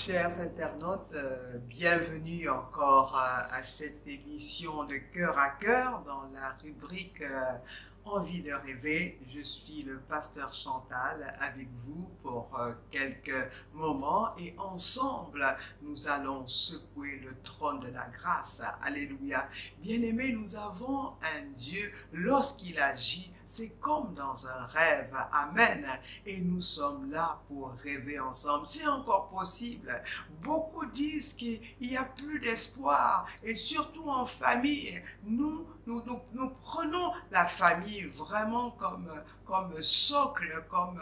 Chers internautes, bienvenue encore à cette émission de Cœur à Cœur dans la rubrique Envie de rêver. Je suis le pasteur Chantal avec vous pour quelques moments et ensemble nous allons secouer le trône de la grâce. Alléluia. Bien-aimés, nous avons un Dieu, lorsqu'il agit, c'est comme dans un rêve. Amen. Et nous sommes là pour rêver ensemble. C'est encore possible. Beaucoup disent qu'il n'y a plus d'espoir. Et surtout en famille, nous prenons la famille vraiment comme socle, comme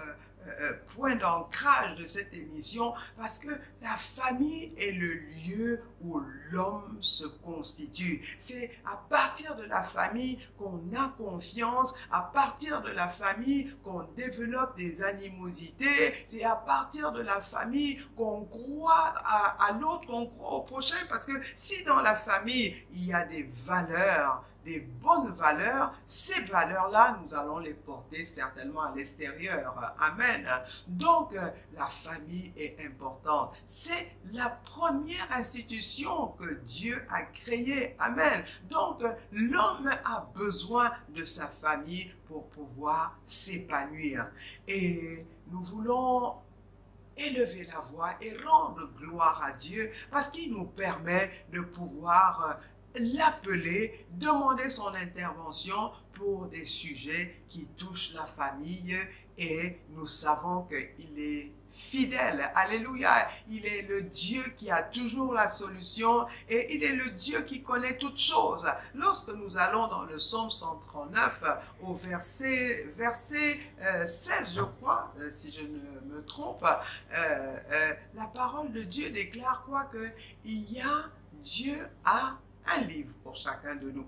point d'ancrage de cette émission, parce que la famille est le lieu où l'homme se constitue. C'est à partir de la famille qu'on a confiance, à partir de la famille qu'on développe des animosités, c'est à partir de la famille qu'on croit à l'autre, qu'on croit au prochain, parce que si dans la famille il y a des valeurs, des bonnes valeurs, ces valeurs-là, nous allons les porter certainement à l'extérieur. Amen. Donc, la famille est importante. C'est la première institution que Dieu a créée. Amen. Donc, l'homme a besoin de sa famille pour pouvoir s'épanouir. Et nous voulons élever la voix et rendre gloire à Dieu parce qu'il nous permet de pouvoir l'appeler, demander son intervention pour des sujets qui touchent la famille et nous savons qu'il est fidèle. Alléluia. Il est le Dieu qui a toujours la solution et il est le Dieu qui connaît toutes choses. Lorsque nous allons dans le psaume 139 au verset 16, je crois, si je ne me trompe, la parole de Dieu déclare quoi? Que Dieu a un livre pour chacun de nous.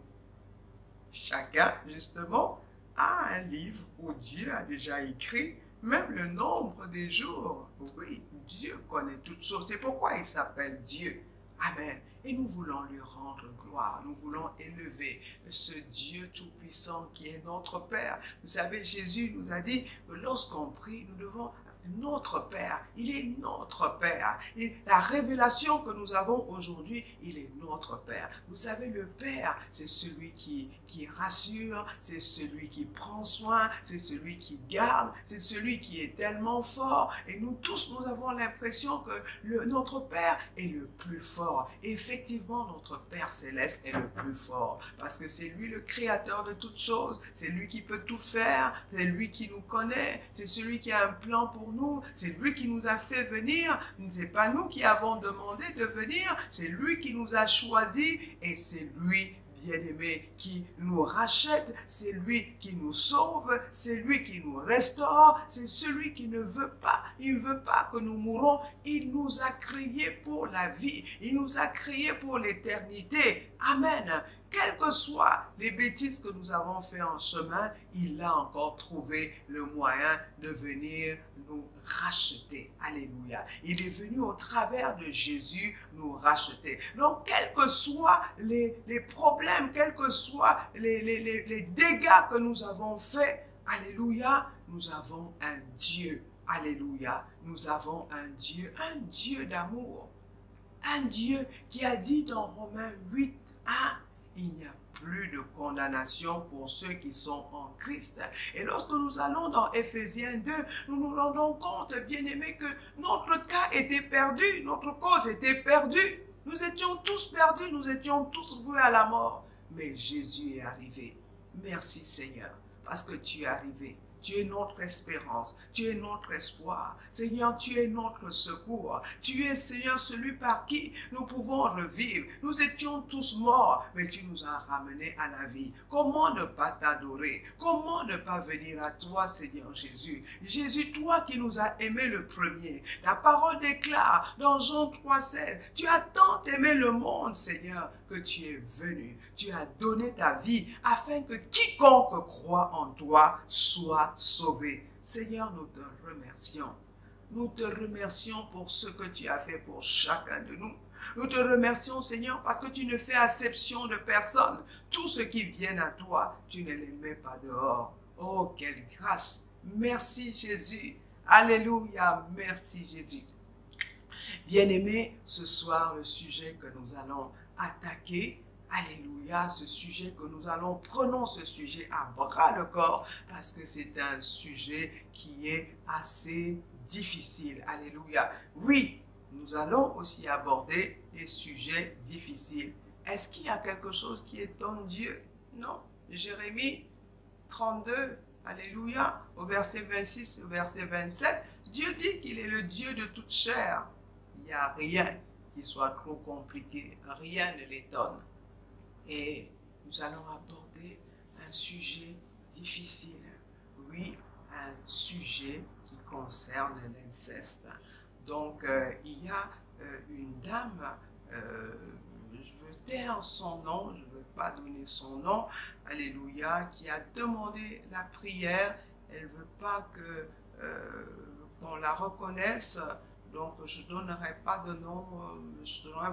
Chacun, justement, a un livre où Dieu a déjà écrit même le nombre des jours. Oui, Dieu connaît toutes choses. C'est pourquoi il s'appelle Dieu. Amen. Et nous voulons lui rendre gloire. Nous voulons élever ce Dieu tout-puissant qui est notre Père. Vous savez, Jésus nous a dit que lorsqu'on prie, nous devons... Notre Père, il est notre Père. Et la révélation que nous avons aujourd'hui, il est notre Père. Vous savez, le Père, c'est celui qui rassure, c'est celui qui prend soin, c'est celui qui garde, c'est celui qui est tellement fort. Et nous tous, nous avons l'impression que notre Père est le plus fort. Et effectivement, notre Père céleste est le plus fort. Parce que c'est lui le créateur de toutes choses. C'est lui qui peut tout faire. C'est lui qui nous connaît. C'est celui qui a un plan pour nous. C'est lui qui nous a fait venir. Ce n'est pas nous qui avons demandé de venir. C'est lui qui nous a choisis et c'est lui, bien-aimé, qui nous rachète, c'est lui qui nous sauve, c'est lui qui nous restaure, c'est celui qui ne veut pas, il ne veut pas que nous mourons, il nous a créés pour la vie, il nous a créés pour l'éternité. Amen. Quelles que soient les bêtises que nous avons fait en chemin, il a encore trouvé le moyen de venir nous racheter. Alléluia. Il est venu au travers de Jésus nous racheter. Donc, quels que soient les problèmes, quels que soient les dégâts que nous avons faits, alléluia, nous avons un Dieu. Alléluia. Nous avons un Dieu d'amour. Un Dieu qui a dit dans Romains 8, 1, il n'y a plus de condamnation pour ceux qui sont en Christ. Et lorsque nous allons dans Éphésiens 2, nous nous rendons compte, bien-aimés, que notre cas était perdu, notre cause était perdue. Nous étions tous perdus, nous étions tous voués à la mort. Mais Jésus est arrivé. Merci Seigneur, parce que tu es arrivé. Tu es notre espérance, tu es notre espoir. Seigneur, tu es notre secours. Tu es, Seigneur, celui par qui nous pouvons revivre. Nous étions tous morts, mais tu nous as ramenés à la vie. Comment ne pas t'adorer? Comment ne pas venir à toi, Seigneur Jésus? Jésus, toi qui nous as aimés le premier. La parole déclare dans Jean 3,16, tu as tant aimé le monde, Seigneur, que tu es venu. Tu as donné ta vie afin que quiconque croit en toi soit sauvé. Seigneur, nous te remercions. Nous te remercions pour ce que tu as fait pour chacun de nous. Nous te remercions, Seigneur, parce que tu ne fais acception de personne. Tous ceux qui viennent à toi, tu ne les mets pas dehors. Oh, quelle grâce! Merci, Jésus. Alléluia. Merci, Jésus. Bien-aimés, ce soir, le sujet que nous allons attaquer, alléluia, ce sujet que nous allons, prenons ce sujet à bras le corps parce que c'est un sujet qui est assez difficile, alléluia. Oui, nous allons aussi aborder des sujets difficiles. Est-ce qu'il y a quelque chose qui étonne Dieu? Non. Jérémie 32, alléluia, au verset 26, au verset 27, Dieu dit qu'il est le Dieu de toute chair. Il n'y a rien qui soit trop compliqué, rien ne l'étonne. Et nous allons aborder un sujet difficile. Oui, un sujet qui concerne l'inceste. Donc, il y a une dame, je veux taire son nom, je ne veux pas donner son nom, alléluia, qui a demandé la prière. Elle ne veut pas qu'on la reconnaisse. Donc, je ne donnerai pas de nom.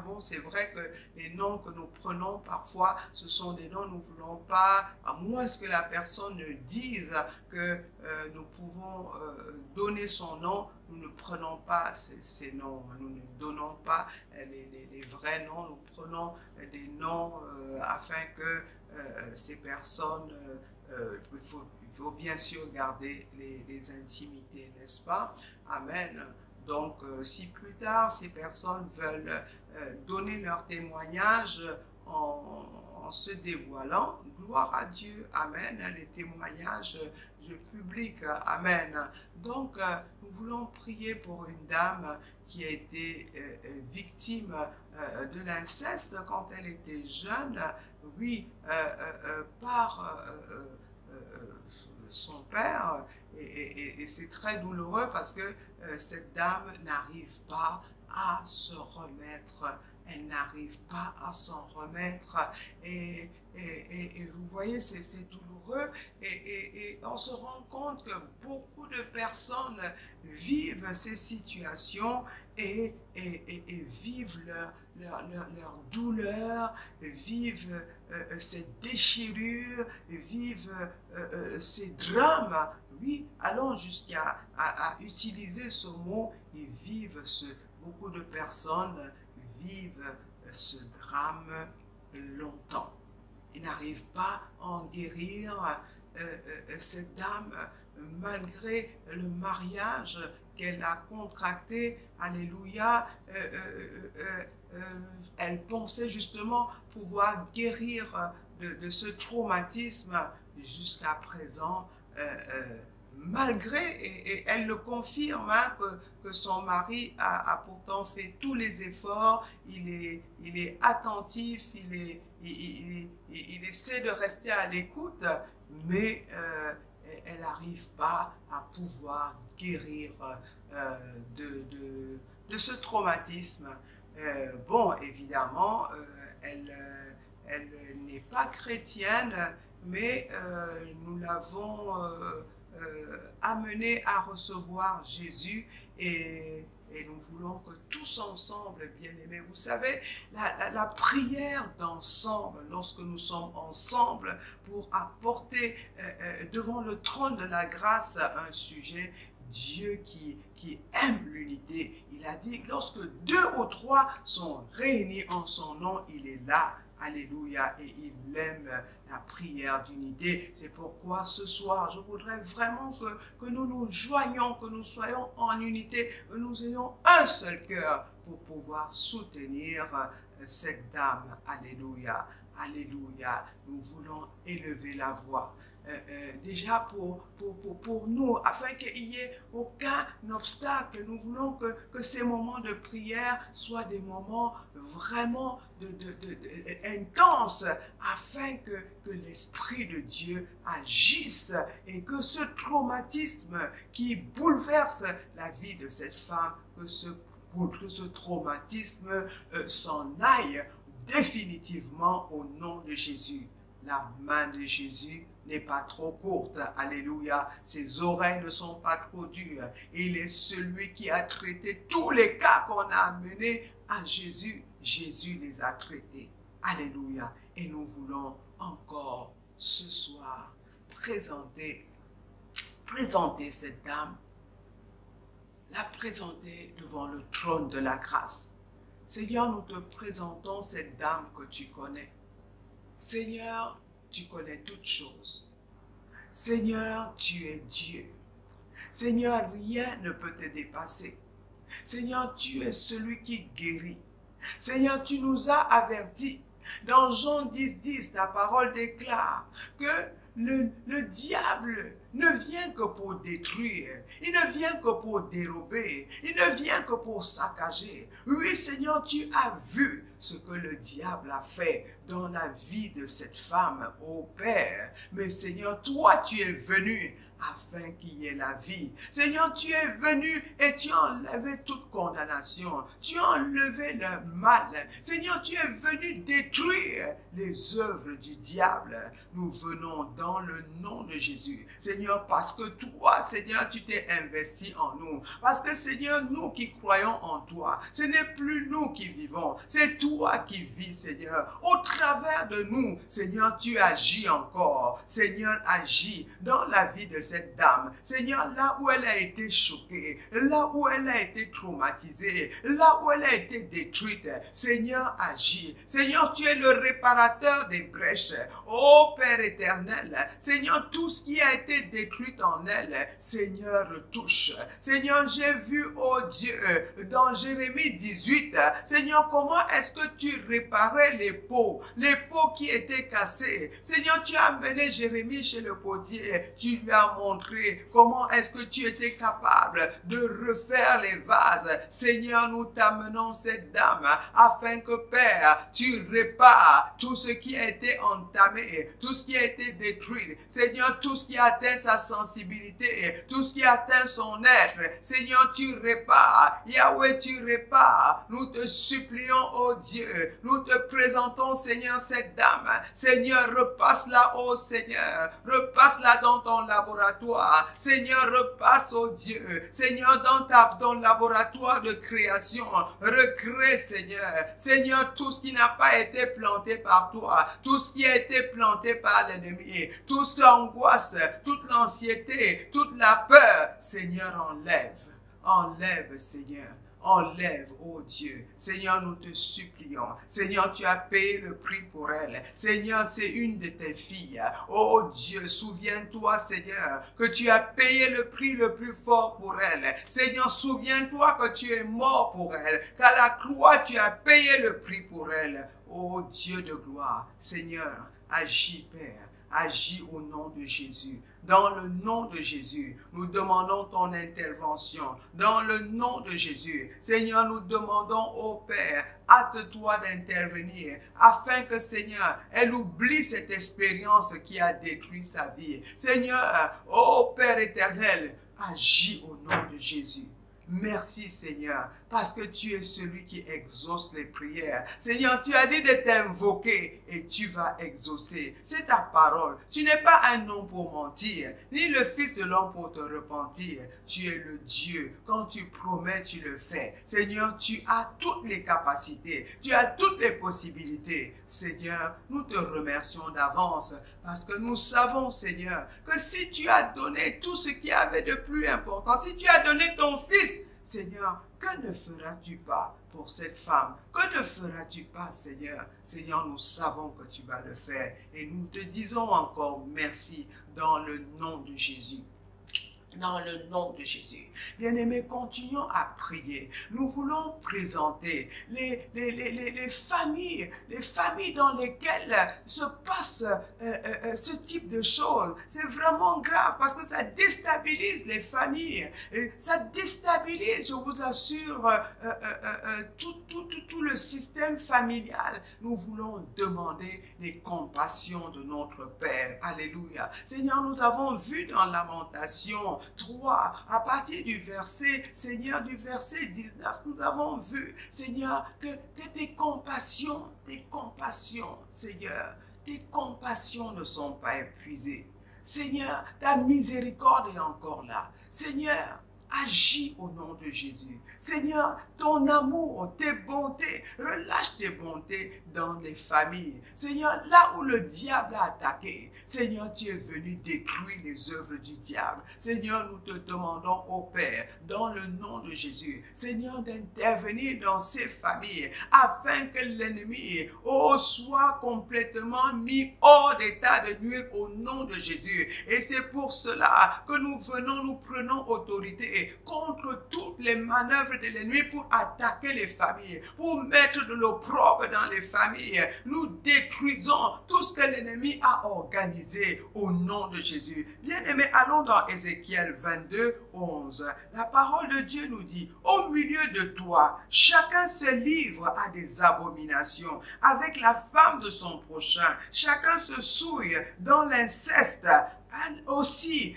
Bon, c'est vrai que les noms que nous prenons parfois, ce sont des noms, nous ne voulons pas, à moins que la personne dise que nous pouvons donner son nom, nous ne prenons pas ces noms, nous ne donnons pas les vrais noms, nous prenons des noms afin que ces personnes, il faut bien sûr garder les intimités, n'est-ce pas? Amen. Donc, si plus tard, ces personnes veulent donner leur témoignage en se dévoilant, gloire à Dieu, amen, les témoignages publics, amen. Donc, nous voulons prier pour une dame qui a été victime de l'inceste quand elle était jeune, oui, par son père, et c'est très douloureux parce que cette dame n'arrive pas à se remettre, elle n'arrive pas à s'en remettre, et vous voyez, c'est douloureux, et on se rend compte que beaucoup de personnes vivent ces situations et vivent leur douleur, vivent cette déchirure, vivent ces drames. Oui, allons jusqu'à utiliser ce mot, et vivent beaucoup de personnes vivent ce drame longtemps. Ils n'arrivent pas à en guérir. Cette dame, malgré le mariage qu'elle a contracté, alléluia, elle pensait justement pouvoir guérir de ce traumatisme. Jusqu'à présent, malgré, et elle le confirme, hein, que son mari a pourtant fait tous les efforts, il est attentif, il essaie de rester à l'écoute, mais elle n'arrive pas à pouvoir guérir de ce traumatisme. Bon, évidemment, elle n'est pas chrétienne, mais nous l'avons amenée à recevoir Jésus, et nous voulons que tous ensemble, bien-aimés, vous savez, la prière d'ensemble, lorsque nous sommes ensemble pour apporter devant le trône de la grâce un sujet, Dieu qui aime l'unité, il a dit, lorsque 2 ou 3 sont réunis en son nom, il est là. Alléluia, et il aime la prière d'unité. C'est pourquoi ce soir, je voudrais vraiment que nous nous joignions, que nous soyons en unité, que nous ayons un seul cœur pour pouvoir soutenir cette dame. Alléluia, alléluia. Nous voulons élever la voix. Déjà pour nous, afin qu'il n'y ait aucun obstacle. Nous voulons que ces moments de prière soient des moments vraiment intenses, afin que l'Esprit de Dieu agisse et que ce traumatisme qui bouleverse la vie de cette femme, que ce traumatisme s'en aille définitivement au nom de Jésus. La main de Jésus n'est pas trop courte, alléluia, ses oreilles ne sont pas trop dures. Il est celui qui a traité tous les cas qu'on a amenés à Jésus. Jésus les a traités, alléluia. Et nous voulons encore ce soir présenter cette dame la présenter devant le trône de la grâce. Seigneur, nous te présentons cette dame que tu connais. Seigneur, tu connais toutes choses. Seigneur, tu es Dieu. Seigneur, rien ne peut te dépasser. Seigneur, tu es celui qui guérit. Seigneur, tu nous as avertis. Dans Jean 10, ta parole déclare que le diable ne vient que pour détruire, il ne vient que pour dérober, il ne vient que pour saccager. Oui, Seigneur, tu as vu ce que le diable a fait dans la vie de cette femme, ô Père. Mais Seigneur, toi, tu es venu afin qu'il y ait la vie. Seigneur, tu es venu et tu as enlevé toute condamnation. Tu as enlevé le mal. Seigneur, tu es venu détruire les œuvres du diable. Nous venons dans le nom de Jésus. Seigneur, parce que toi, Seigneur, tu t'es investi en nous. Parce que, Seigneur, nous qui croyons en toi, ce n'est plus nous qui vivons. C'est toi qui vis, Seigneur. Au travers de nous, Seigneur, tu agis encore. Seigneur, agis dans la vie de cette dame. Seigneur, là où elle a été choquée, là où elle a été traumatisée, là où elle a été détruite, Seigneur, agis. Seigneur, tu es le réparateur des brèches. Ô Père éternel, Seigneur, tout ce qui a été détruit en elle, Seigneur, retouche. Seigneur, j'ai vu, oh Dieu, dans Jérémie 18, Seigneur, comment est-ce que tu réparais les pots qui étaient cassés. Seigneur, tu as amené Jérémie chez le potier, tu lui as montré comment est-ce que tu étais capable de refaire les vases. Seigneur, nous t'amenons cette dame afin que, Père, tu répares tout ce qui a été entamé, tout ce qui a été détruit. Seigneur, tout ce qui atteint sa sensibilité, tout ce qui atteint son être. Seigneur, tu répares. Yahweh, tu répares. Nous te supplions, oh Dieu. Nous te présentons, Seigneur, cette dame. Seigneur, repasse-la, oh Seigneur. Repasse-la dans ton laboratoire. Seigneur, repasse, oh Dieu. Seigneur, dans ton laboratoire de création. Recrée, Seigneur. Seigneur, tout ce qui n'a pas été planté par toi, tout ce qui a été planté par l'ennemi, toute l'angoisse, toute l'anxiété, toute la peur, Seigneur, enlève. Enlève, Seigneur. Enlève, oh Dieu. Seigneur, nous te supplions. Seigneur, tu as payé le prix pour elle. Seigneur, c'est une de tes filles. Oh Dieu, souviens-toi, Seigneur, que tu as payé le prix le plus fort pour elle. Seigneur, souviens-toi que tu es mort pour elle. Qu'à la croix, tu as payé le prix pour elle. Oh Dieu de gloire. Seigneur, agis, Père. Agis au nom de Jésus. Dans le nom de Jésus, nous demandons ton intervention. Dans le nom de Jésus, Seigneur, nous demandons au Père, hâte-toi d'intervenir afin que, Seigneur, elle oublie cette expérience qui a détruit sa vie. Seigneur, ô Père éternel, agis au nom de Jésus. Merci, Seigneur, parce que tu es celui qui exauce les prières. Seigneur, tu as dit de t'invoquer et tu vas exaucer. C'est ta parole. Tu n'es pas un homme pour mentir, ni le fils de l'homme pour te repentir. Tu es le Dieu. Quand tu promets, tu le fais. Seigneur, tu as toutes les capacités. Tu as toutes les possibilités. Seigneur, nous te remercions d'avance parce que nous savons, Seigneur, que si tu as donné tout ce qui avait de plus important, si tu as donné ton fils, Seigneur, que ne feras-tu pas pour cette femme? Que ne feras-tu pas, Seigneur? Seigneur, nous savons que tu vas le faire et nous te disons encore merci dans le nom de Jésus. Dans le nom de Jésus. Bien-aimés, continuons à prier. Nous voulons présenter les familles dans lesquelles se passe ce type de choses. C'est vraiment grave parce que ça déstabilise les familles. Ça déstabilise, je vous assure, tout le système familial. Nous voulons demander les compassions de notre Père. Alléluia. Seigneur, nous avons vu dans Lamentation 3, à partir du verset, Seigneur, du verset 19, nous avons vu, Seigneur, que tes compassions, Seigneur, tes compassions ne sont pas épuisées. Seigneur, ta miséricorde est encore là. Seigneur, agis au nom de Jésus. Seigneur, ton amour, tes bontés, relâche tes bontés dans les familles. Seigneur, là où le diable a attaqué, Seigneur, tu es venu détruire les œuvres du diable. Seigneur, nous te demandons au Père, dans le nom de Jésus, Seigneur, d'intervenir dans ces familles afin que l'ennemi soit complètement mis hors d'état de nuire au nom de Jésus. Et c'est pour cela que nous prenons autorité contre toutes les manœuvres de l'ennemi pour attaquer les familles, pour mettre de l'opprobre dans les familles. Nous détruisons tout ce que l'ennemi a organisé au nom de Jésus. Bien-aimés, allons dans Ézéchiel 22, 11. La parole de Dieu nous dit, au milieu de toi, chacun se livre à des abominations avec la femme de son prochain. Chacun se souille dans l'inceste. Aussi,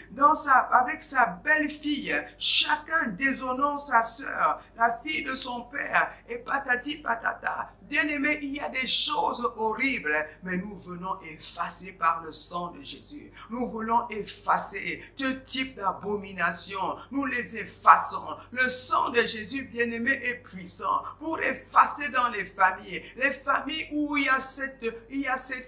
avec sa belle-fille, chacun déshonore sa sœur, la fille de son père, et patati patata. Bien-aimés, il y a des choses horribles, mais nous venons effacer par le sang de Jésus. Nous voulons effacer ce type d'abomination. Nous les effaçons. Le sang de Jésus, bien-aimé, est puissant pour effacer dans les familles où il y a ces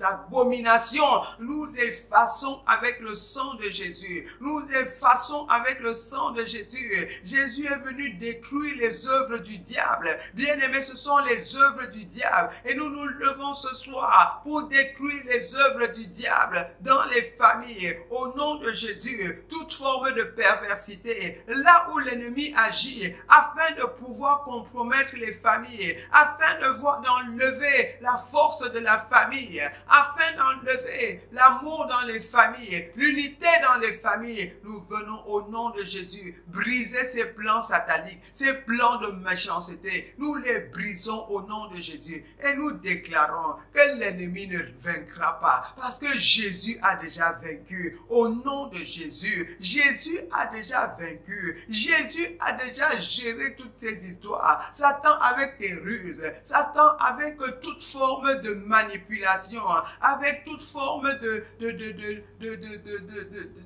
abominations. Nous effaçons avec le sang de Jésus. Nous effaçons avec le sang de Jésus. Jésus est venu détruire les œuvres du diable. Bien-aimé, ce sont les œuvres du diable. Et nous nous levons ce soir pour détruire les œuvres du diable dans les familles. Au nom de Jésus, toute forme de perversité, là où l'ennemi agit, afin de pouvoir compromettre les familles, afin d'enlever la force de la famille, afin d'enlever l'amour dans les familles, l'unité dans les familles, nous venons au nom de Jésus briser ces plans sataniques, ces plans de méchanceté. Nous les brisons au nom de Jésus et nous déclarons que l'ennemi ne vaincra pas parce que Jésus a déjà vaincu. Au nom de Jésus, Jésus a déjà vaincu. Jésus a déjà géré toutes ces histoires. Satan avec tes ruses, Satan avec toute forme de manipulation, avec toute forme de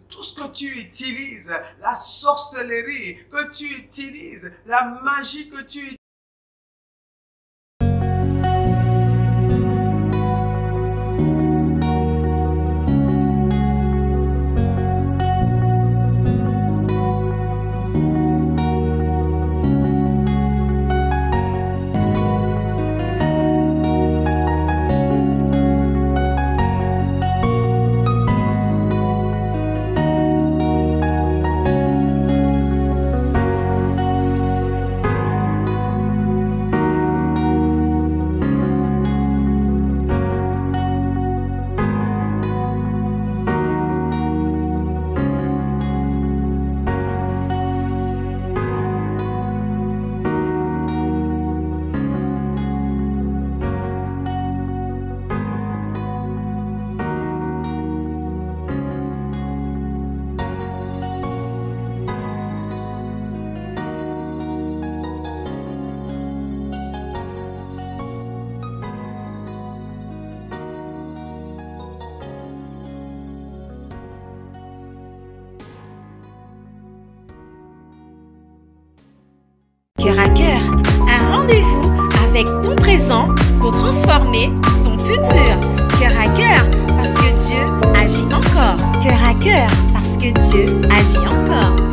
tout ce que tu utilises, la sorcellerie que tu utilises, la magie que tu utilises. Cœur à cœur, un rendez-vous avec ton présent pour transformer ton futur. Cœur à cœur, parce que Dieu agit encore. Cœur à cœur, parce que Dieu agit encore.